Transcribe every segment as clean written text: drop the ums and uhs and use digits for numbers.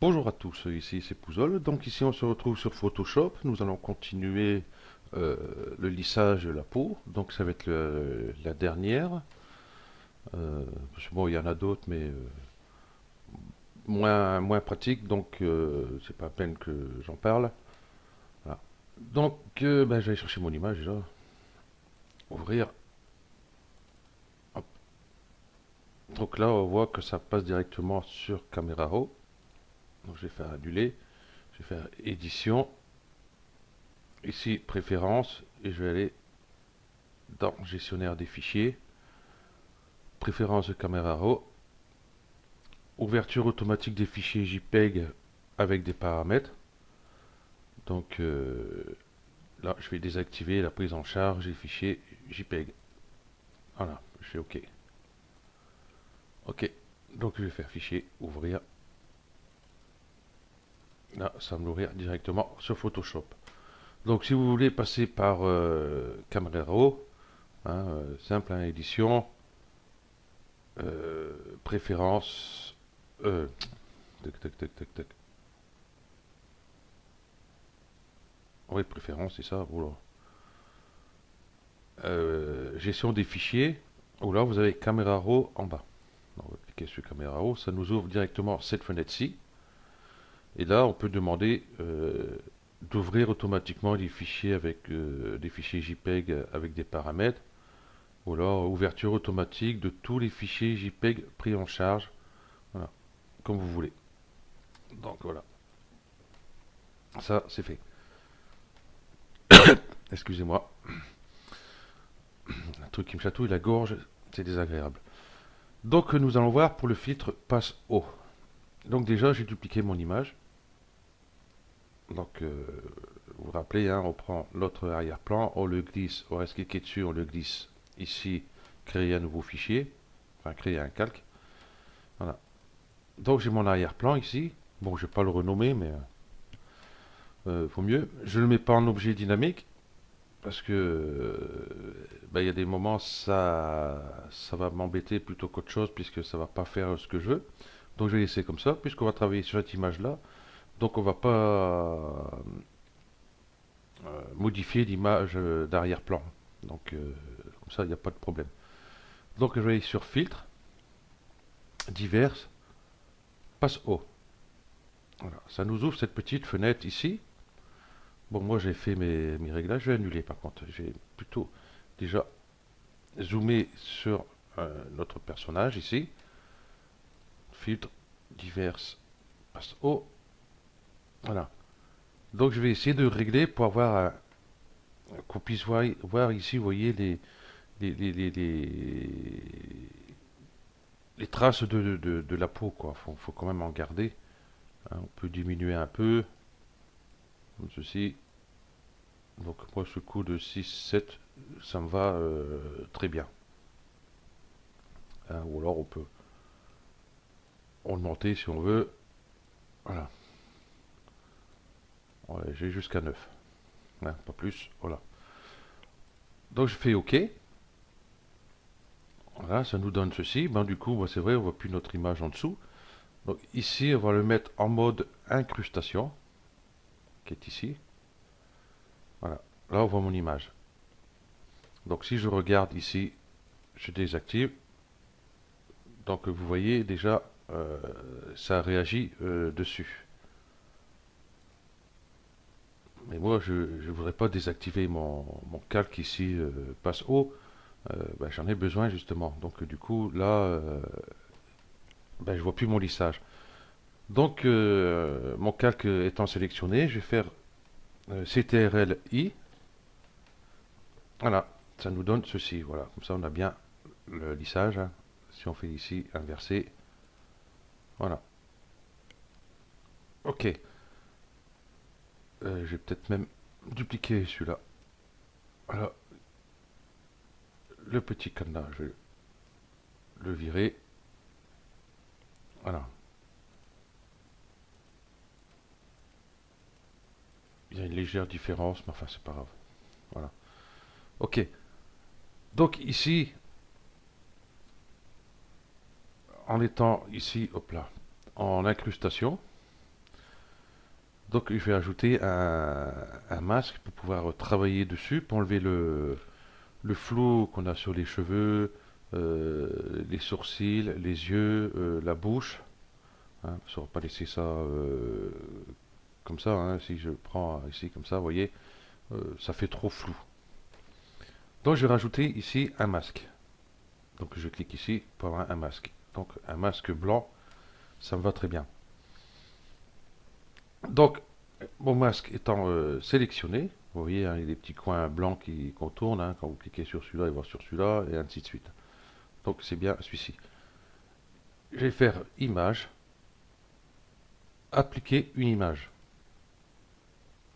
Bonjour à tous, ici c'est Pouzol. Donc ici on se retrouve sur Photoshop. Nous allons continuer euh, le lissage de la peau. Donc ça va être la dernière. Parce que bon, il y en a d'autres, mais moins pratiques. Donc c'est pas à peine que j'en parle. Voilà. Donc j'allais chercher mon image déjà. Ouvrir. Hop. Donc là on voit que ça passe directement sur Camera Raw. Donc je vais faire annuler. Je vais faire édition. Ici préférences. Et je vais aller dans gestionnaire des fichiers, préférences de Camera Raw, ouverture automatique des fichiers JPEG avec des paramètres. Donc là, je vais désactiver la prise en charge des fichiers JPEG. Voilà, je fais OK. OK, donc je vais faire fichier, ouvrir. Là, ça va me l'ouvrir directement sur Photoshop. Donc si vous voulez passer par Camera Raw, hein, simple, hein, édition, préférences, tac, tac, tac, tac, tac. Oui, préférence, c'est ça. Oula. Gestion des fichiers. Où là, vous avez Camera Raw en bas. On va cliquer sur Camera Raw. Ça nous ouvre directement cette fenêtre-ci. Et là, on peut demander d'ouvrir automatiquement les fichiers avec des fichiers JPEG avec des paramètres. Ou alors, ouverture automatique de tous les fichiers JPEG pris en charge. Voilà, comme vous voulez. Donc voilà, ça c'est fait. Excusez-moi, un truc qui me chatouille la gorge, c'est désagréable. Donc nous allons voir pour le filtre passe haut. Donc déjà j'ai dupliqué mon image. Donc vous vous rappelez, hein, on prend l'autre arrière-plan, on le glisse, on reste cliqué dessus, on le glisse ici, créer un nouveau fichier, enfin créer un calque. Voilà. Donc j'ai mon arrière-plan ici. Bon, je vais pas le renommer, mais vaut mieux. Je ne le mets pas en objet dynamique parce que il y a des moments ça va m'embêter plutôt qu'autre chose puisque ça va pas faire ce que je veux. Donc je vais laisser comme ça puisqu'on va travailler sur cette image là. Donc on va pas modifier l'image d'arrière-plan. Donc comme ça il n'y a pas de problème. Donc je vais aller sur filtre, divers, passe haut. Voilà. Ça nous ouvre cette petite fenêtre ici. Bon, moi j'ai fait mes réglages, je vais annuler par contre. J'ai plutôt déjà zoomé sur notre personnage ici. Filtre, divers, passe haut. Voilà. Donc je vais essayer de régler pour avoir qu'on puisse voir ici, vous voyez, les, les, les, les- les traces de la peau, quoi. Faut quand même en garder. Hein. On peut diminuer un peu, comme ceci. Donc moi, ce coup de 6 7 ça me va très bien. Hein. Ou alors on peut augmenter si on veut. Voilà. Ouais, j'ai jusqu'à 9. Hein, pas plus. Voilà. Donc je fais OK. Voilà, ça nous donne ceci. Ben, du coup, c'est vrai, on voit plus notre image en dessous. Donc ici, on va le mettre en mode incrustation, qui est ici. Voilà, là on voit mon image. Donc si je regarde ici, je désactive. Donc vous voyez déjà, ça réagit dessus. Mais moi, je ne voudrais pas désactiver mon calque ici, passe haut. J'en ai besoin justement. Donc du coup, là, je vois plus mon lissage. Donc mon calque étant sélectionné, je vais faire CTRL-I. Voilà, ça nous donne ceci. Voilà, comme ça on a bien le lissage. Hein. Si on fait ici inversé, voilà. Ok, je vais peut-être même dupliquer celui-là. Voilà, le petit cadenas, je vais le virer. Voilà, il y a une légère différence, mais enfin c'est pas grave. Voilà. Ok, donc ici, en étant ici, hop là, en incrustation, Donc je vais ajouter un masque pour pouvoir travailler dessus, pour enlever le flou qu'on a sur les cheveux, les sourcils, les yeux, la bouche. Hein, on ne va pas laisser ça comme ça. Hein. Si je prends ici comme ça, vous voyez, ça fait trop flou. Donc je vais rajouter ici un masque. Donc je clique ici pour avoir un masque. Donc un masque blanc, ça me va très bien. Donc mon masque étant sélectionné, vous voyez, hein, il y a des petits coins blancs qui contournent. Hein, quand vous cliquez sur celui-là, il va sur celui-là, et ainsi de suite. Donc c'est bien celui-ci. Je vais faire image, appliquer une image.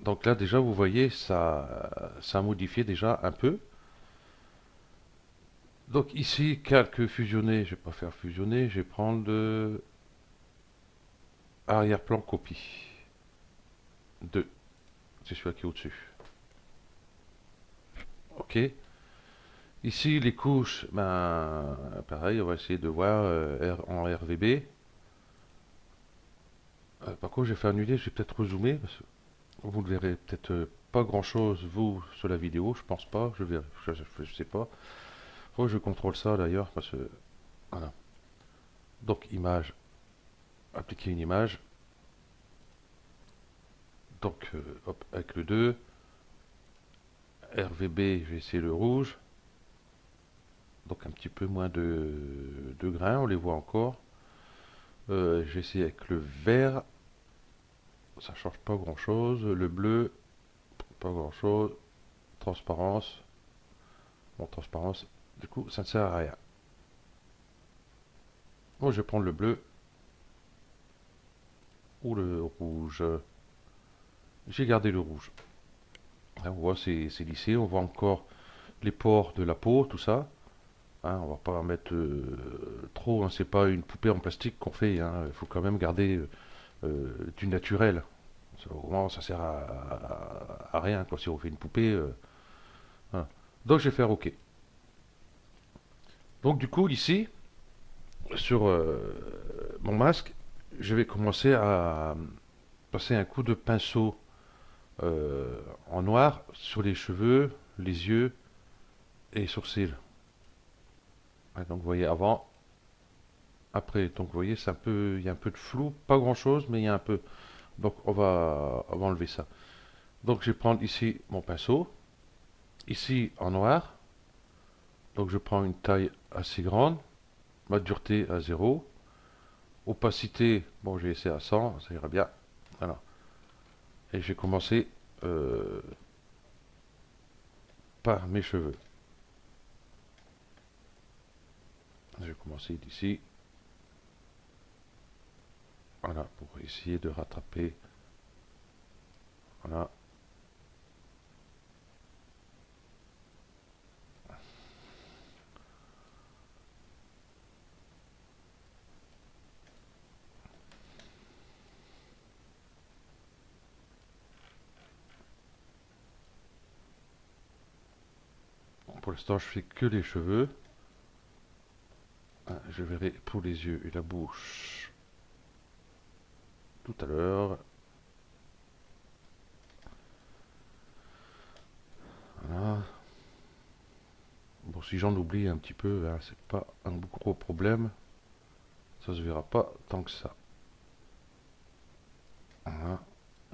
Donc là déjà vous voyez ça a modifié déjà un peu. Donc ici calque fusionné, je vais pas faire fusionner, je vais prendre le arrière-plan copie 2. C'est celui-là qui est au-dessus. Ok. Ici les couches, ben pareil, on va essayer de voir en RVB. Par contre je vais faire annuler, je vais peut-être rezoomer parce que vous ne verrez peut-être pas grand-chose vous sur la vidéo, je pense pas, je sais pas. Faut que je contrôle ça d'ailleurs parce que voilà. Donc image, appliquer une image. Donc hop, avec le 2, RVB, je vais essayer le rouge. Donc un petit peu moins de grains, on les voit encore. Je vais essayer avec le vert, ça change pas grand chose. Le bleu, pas grand chose. Transparence, bon transparence, du coup ça ne sert à rien. Bon, je vais prendre le bleu ou le rouge. J'ai gardé le rouge. Hein, on voit c'est lissé, on voit encore les pores de la peau, tout ça. Hein, on va pas en mettre trop, hein, c'est pas une poupée en plastique qu'on fait. Hein, il faut quand même garder du naturel. Au moins, ça sert à rien quoi, si on fait une poupée. Voilà. Donc je vais faire OK. Donc du coup ici, sur mon masque, je vais commencer à passer un coup de pinceau en noir sur les cheveux, les yeux et les sourcils. Ouais, donc vous voyez avant, après. Donc vous voyez, c'est un peu, il y a un peu de flou, pas grand chose, mais il y a un peu. Donc on va enlever ça. Donc je vais prendre ici mon pinceau, ici en noir. Donc je prends une taille assez grande, ma dureté à 0, opacité, bon j'ai essayé à 100, ça ira bien. Voilà. Et je vais commencer par mes cheveux. Je vais commencer d'ici. Voilà, pour essayer de rattraper. Voilà. Pour l'instant, je fais que les cheveux. Je verrai pour les yeux et la bouche tout à l'heure. Voilà. Bon, si j'en oublie un petit peu, hein, c'est pas un gros problème. Ça se verra pas tant que ça. Voilà.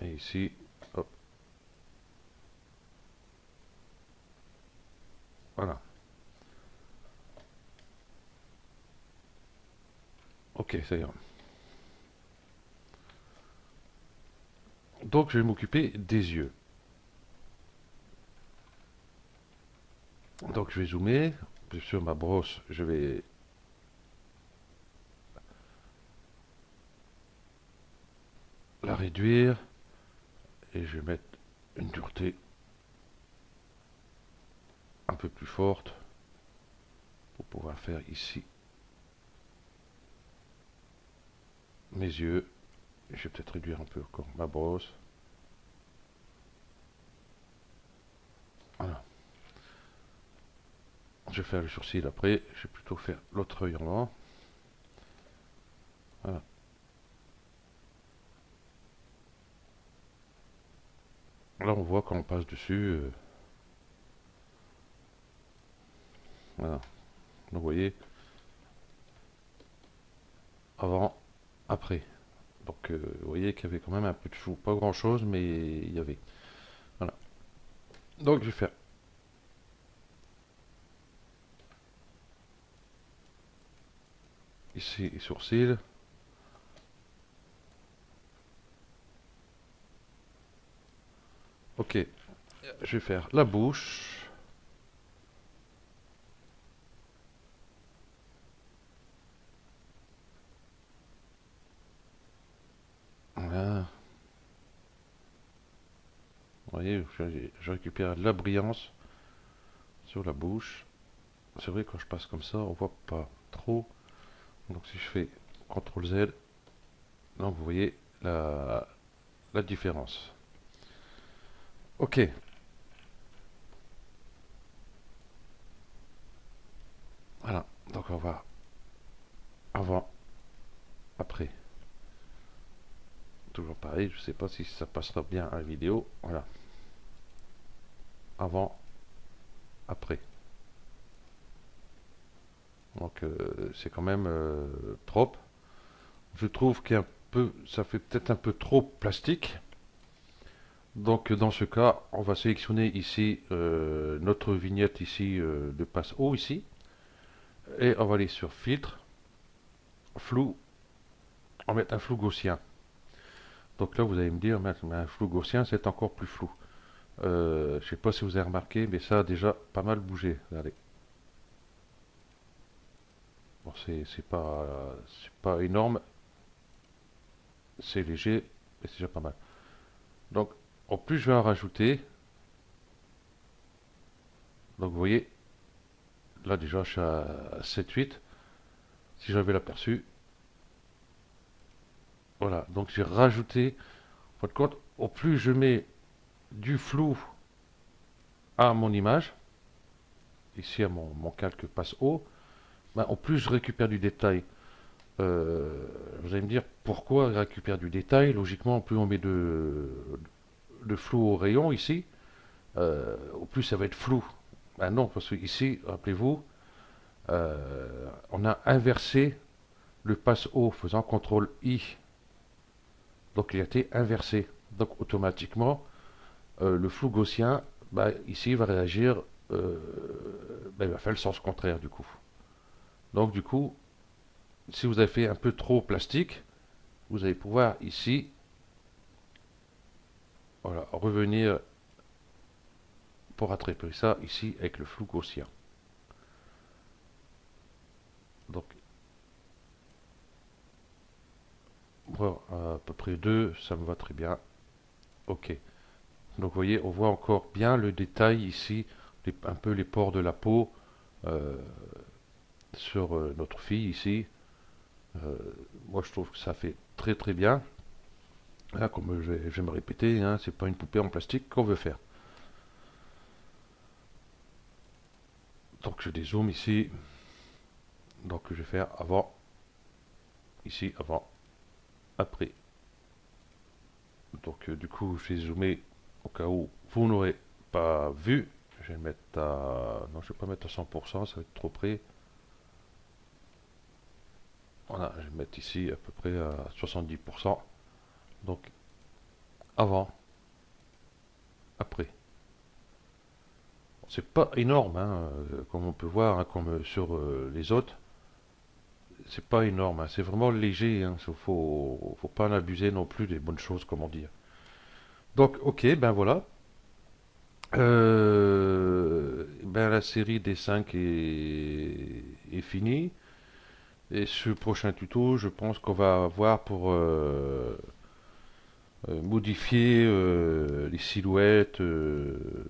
Et ici, hop. Voilà. Ok, ça ira. Donc, je vais m'occuper des yeux. Donc, je vais zoomer. Sur ma brosse, je vais la réduire. Et je vais mettre une dureté un peu plus forte pour pouvoir faire ici mes yeux. Je vais peut-être réduire un peu encore ma brosse. Voilà. Je vais faire le sourcil après. Je vais plutôt faire l'autre œil en avant. Voilà. Là, on voit quand on passe dessus. Voilà. Donc, vous voyez, avant, après. Donc, vous voyez qu'il y avait quand même un peu de flou. Pas grand-chose, mais il y avait. Voilà. Donc, je vais faire ici les sourcils. Ok, je vais faire la bouche. Voilà. Vous voyez, je récupère de la brillance sur la bouche. C'est vrai, quand je passe comme ça, on voit pas trop. Donc si je fais CTRL Z, donc vous voyez la différence. Ok, voilà. Donc on va avant, après. Toujours pareil, je sais pas si ça passera bien à la vidéo. Voilà. Avant, après. Donc c'est quand même trop. Je trouve qu'un peu, ça fait peut-être un peu trop plastique. Donc dans ce cas, on va sélectionner ici notre vignette ici de passe haut ici. Et on va aller sur filtre, flou, on va mettre un flou gaussien. Donc là vous allez me dire, mais un flou gaussien c'est encore plus flou. Je ne sais pas si vous avez remarqué, mais ça a déjà pas mal bougé. Regardez. Bon, c'est pas énorme, c'est léger, mais c'est déjà pas mal. Donc en plus je vais en rajouter. Donc vous voyez, là déjà je suis à 7-8. Si j'avais l'aperçu, voilà. Donc j'ai rajouté. En fin de compte, au plus je mets du flou à mon image, ici à mon calque passe haut, ben, au plus je récupère du détail. Vous allez me dire pourquoi je récupère du détail. Logiquement, plus on met de flou au rayon ici, au plus ça va être flou. Ben non, parce que ici, rappelez-vous, on a inversé le passe haut faisant CTRL I. Donc il a été inversé. Donc automatiquement, le flou gaussien, bah, ici, va réagir, bah, il va faire le sens contraire du coup. Donc du coup, si vous avez fait un peu trop plastique, vous allez pouvoir ici, voilà, revenir pour rattraper ça ici avec le flou gaussien. Donc, voilà, à peu près 2, ça me va très bien. Ok. Donc vous voyez, on voit encore bien le détail ici, un peu les pores de la peau euh, sur notre fille ici. Euh, Moi, je trouve que ça fait très très bien. Là, comme je vais me répéter, hein, c'est pas une poupée en plastique qu'on veut faire. Donc je dézoome ici. Donc je vais faire avant, ici, avant, après. Donc du coup, je vais zoomer au cas où vous n'aurez pas vu. Je vais le mettre à... Non, je ne vais pas mettre à 100%, ça va être trop près. Voilà, je vais mettre ici à peu près à 70%. Donc avant, après. C'est pas énorme, hein, comme on peut voir, hein, comme sur les autres. C'est pas énorme, hein, c'est vraiment léger. Hein, faut pas en abuser non plus des bonnes choses, comment dire. Donc, ok, ben voilà. Ben la série des 5 est finie. Et ce prochain tuto, je pense qu'on va voir pour modifier les silhouettes de,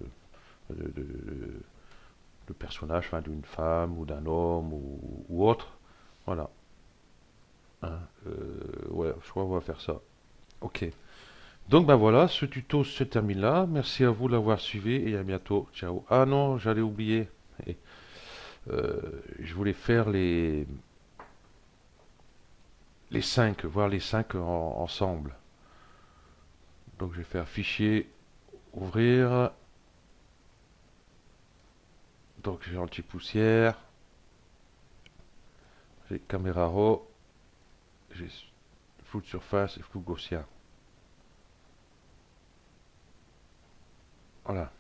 de personnages, enfin, d'une femme ou d'un homme ou autre. Voilà. Hein, ouais, je crois qu'on va faire ça. Ok. Donc ben voilà, ce tuto se termine là. Merci à vous de l'avoir suivi et à bientôt. Ciao. Ah non, j'allais oublier. Et, euh, je voulais faire les 5, voir les 5 ensemble. Donc je vais faire fichier, Ouvrir. Donc j'ai anti-poussière. J'ai caméra raw. J'ai flou de surface et flou gaussien. Voilà.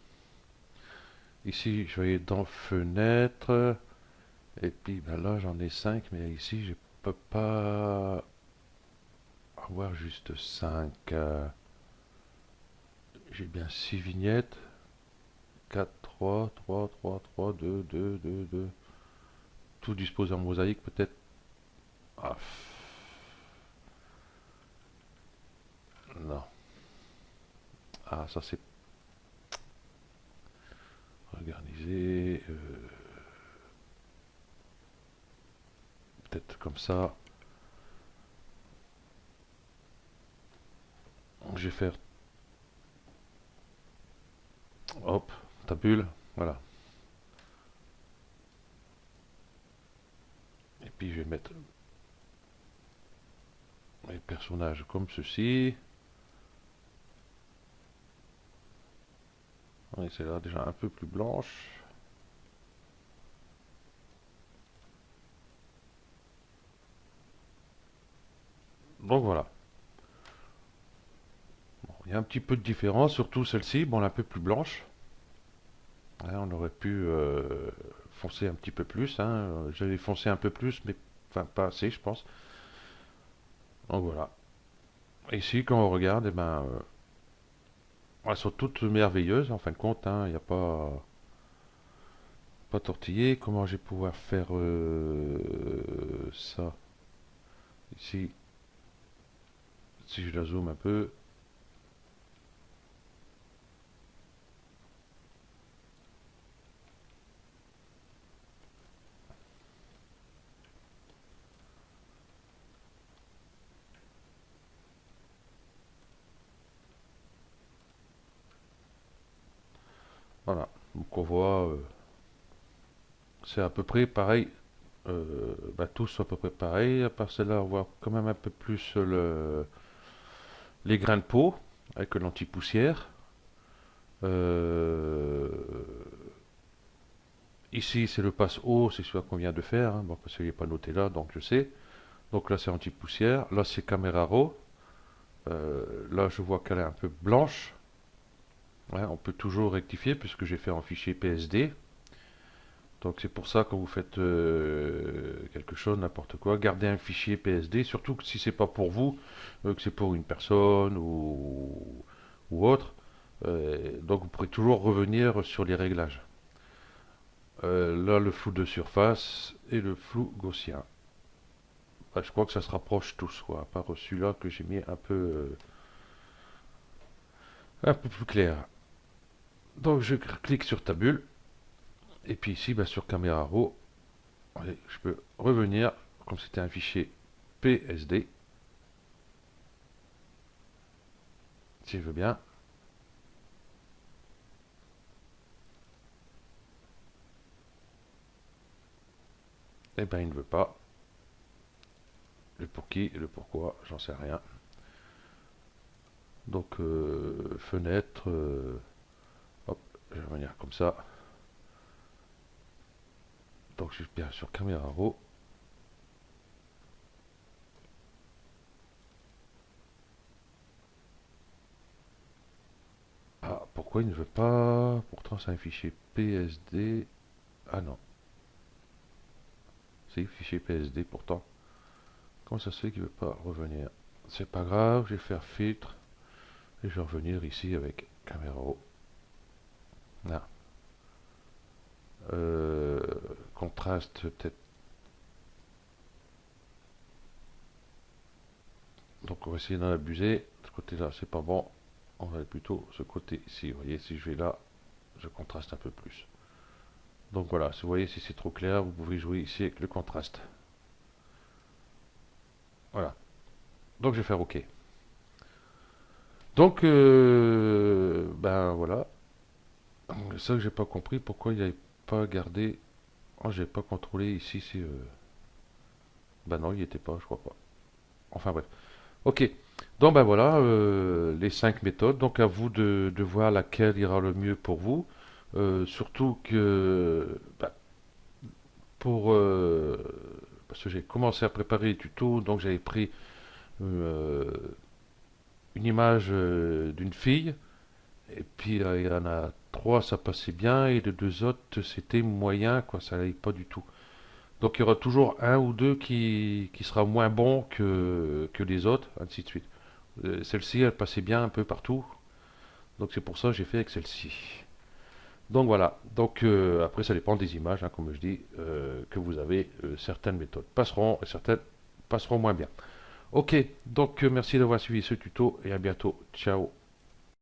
Ici, je vais dans fenêtre. Et puis ben là, j'en ai 5, mais ici, je peux pas avoir juste 5. J'ai bien 6 vignettes. 4, 3, 3, 3, 3, 2, 2, 2, 2. Tout disposé en mosaïque, peut-être. Ah, non. Ah, ça c'est organisé. Peut-être comme ça. Je vais faire, hop, tabule, voilà. Et puis je vais mettre mes personnages comme ceci. Et c'est là déjà un peu plus blanche. Donc voilà. Bon, il y a un petit peu de différence, surtout celle-ci, bon, elle est un peu plus blanche. Hein, on aurait pu foncer un petit peu plus. Hein. J'avais foncé un peu plus, mais enfin pas assez, je pense. Donc voilà. Et ici, quand on regarde, eh ben, elles sont toutes merveilleuses en fin de compte. Hein. Il n'y a pas tortillé. Comment je vais pouvoir faire ça ici? Si je la zoome un peu. Voilà. Donc on voit, c'est à peu près pareil. Bah, tous sont à peu près pareils. À part celle-là, on voit quand même un peu plus les grains de peau avec l'anti-poussière. Euh, Ici, c'est le passe haut, c'est celui qu'on vient de faire. Hein, bon, parce qu'il n'est pas noté là, donc je sais. Donc là, c'est anti-poussière. Là, c'est caméra raw. Là, je vois qu'elle est un peu blanche. Ouais, on peut toujours rectifier puisque j'ai fait en fichier PSD. Donc c'est pour ça quand vous faites quelque chose, n'importe quoi, gardez un fichier PSD, surtout que si c'est pas pour vous, que c'est pour une personne ou autre. Donc vous pourrez toujours revenir sur les réglages. Là, le flou de surface et le flou gaussien. Bah, je crois que ça se rapproche tous, quoi, à part celui-là que j'ai mis un peu plus clair. Donc je clique sur tabule, et puis ici, bah, sur caméra raw, je peux revenir, comme c'était un fichier PSD, si je veux bien. Eh ben, il ne veut pas. Le pour qui et le pourquoi, j'en sais rien. Donc, fenêtre, hop, je vais revenir comme ça. Donc, je suis bien sur caméra raw. Ah, pourquoi il ne veut pas? Pourtant, c'est un fichier PSD. Ah non, c'est fichier PSD pourtant. Comment ça se fait qu'il ne veut pas revenir? C'est pas grave, je vais faire filtre. Et je vais revenir ici avec caméra raw. Là. Euh, Contraste peut-être. Donc on va essayer d'en abuser. Ce côté-là, c'est pas bon. On va aller plutôt ce côté ici. Vous voyez, si je vais là, je contraste un peu plus. Donc voilà, si vous voyez, si c'est trop clair, vous pouvez jouer ici avec le contraste. Voilà. Donc je vais faire OK. Donc, ben voilà. Ça que j'ai pas compris, pourquoi il n'avait pas gardé. Oh, j'ai pas contrôlé ici. Ben non, il n'y était pas, je crois pas. Enfin bref. OK. Donc ben voilà, les 5 méthodes. Donc à vous de voir laquelle ira le mieux pour vous. Surtout que bah, pour parce que j'ai commencé à préparer les tutos, donc j'avais pris euh, une image d'une fille, et puis il y en a trois, ça passait bien, et les deux autres, c'était moyen, quoi, ça n'allait pas du tout. Donc il y aura toujours un ou deux qui sera moins bon que les autres, ainsi de suite. Celle-ci, elle passait bien un peu partout, donc c'est pour ça que j'ai fait avec celle-ci. Donc voilà, donc après ça dépend des images, hein, comme je dis, que vous avez. Certaines méthodes passeront et certaines passeront moins bien. Ok, donc merci d'avoir suivi ce tuto et à bientôt. Ciao.